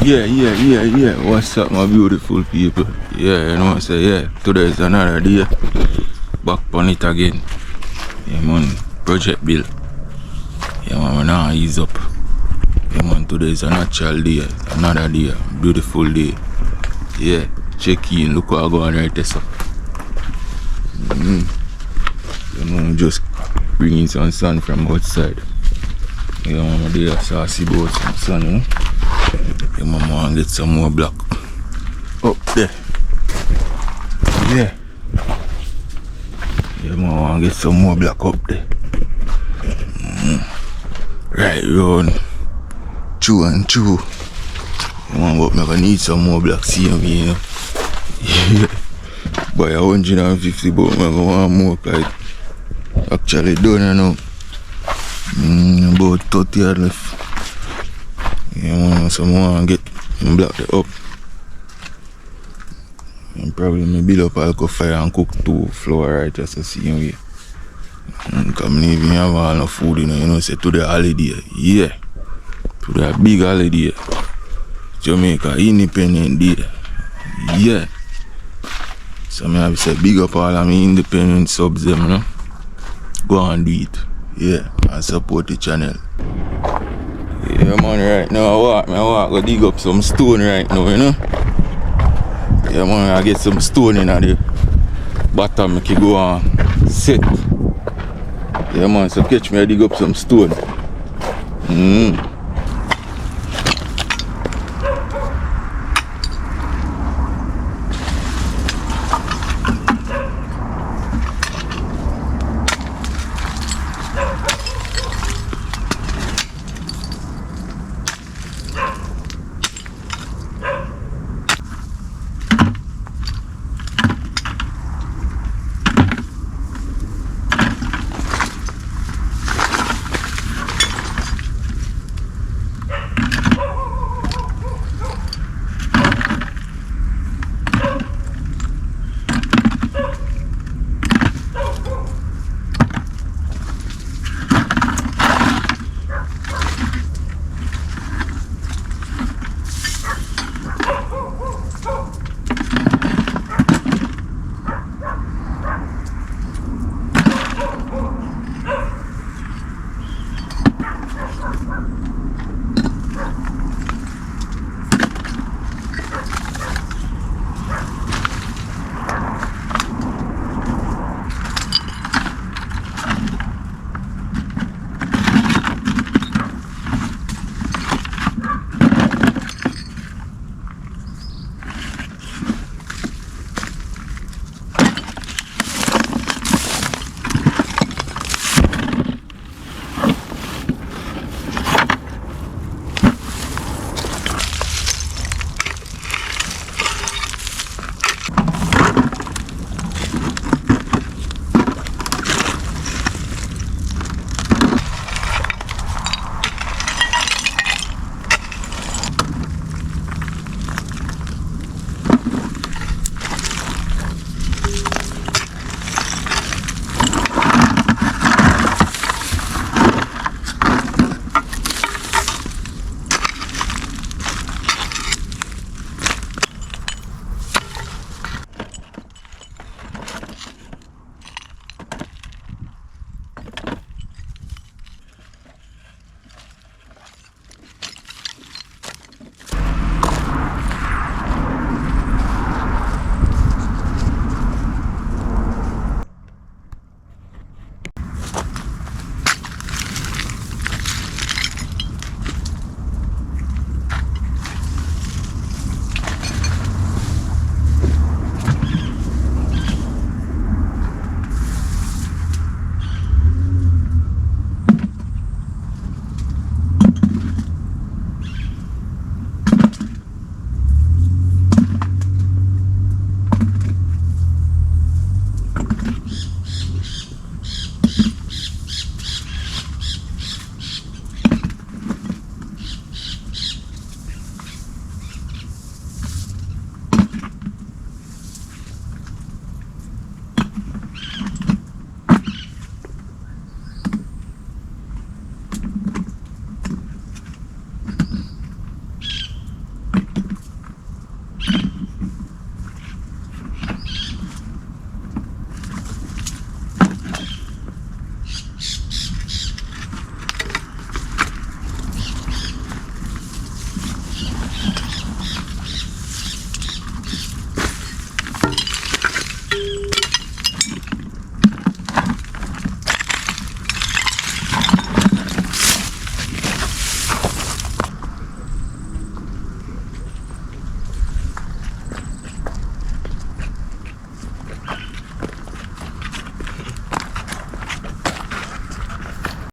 Yeah. What's up, my beautiful people? Yeah, you know what I say? Yeah, today is another day. Back on it again. Yeah, man. Project bill. Yeah, man. We now ease up. Yeah, man. Today is a natural day. Another day. Beautiful day. Yeah. Check in. Look what I go on right there, so. You know, just bringing some sun from outside. Yeah, man. I do a saucy boat some sun, you know. Yeah, man. I want to get some more block. Up there. Yeah. Yeah, man, I want to get some more black up there. Right round. Chew and chew. Man, but I need some more black. See me, you know. Yeah. Buy 150, but I want more. Like, actually done, you know. About 30 yard left. Yeah, man, so I want to get black up. And probably me build up alcohol fire and cook 2 flour right just to see me. Because I even have all no food, you know, say to the holiday. Yeah. To the big holiday. Jamaica Independent Day. Yeah. So I have to say big up all of my independent subs them, you know. Go and do it. Yeah. And support the channel. Yeah, man, right now I walk go dig up some stone right now, you know. Yeah, man, I get some stone in the bottom, make it go on set. Yeah, man, so catch me, I dig up some stone.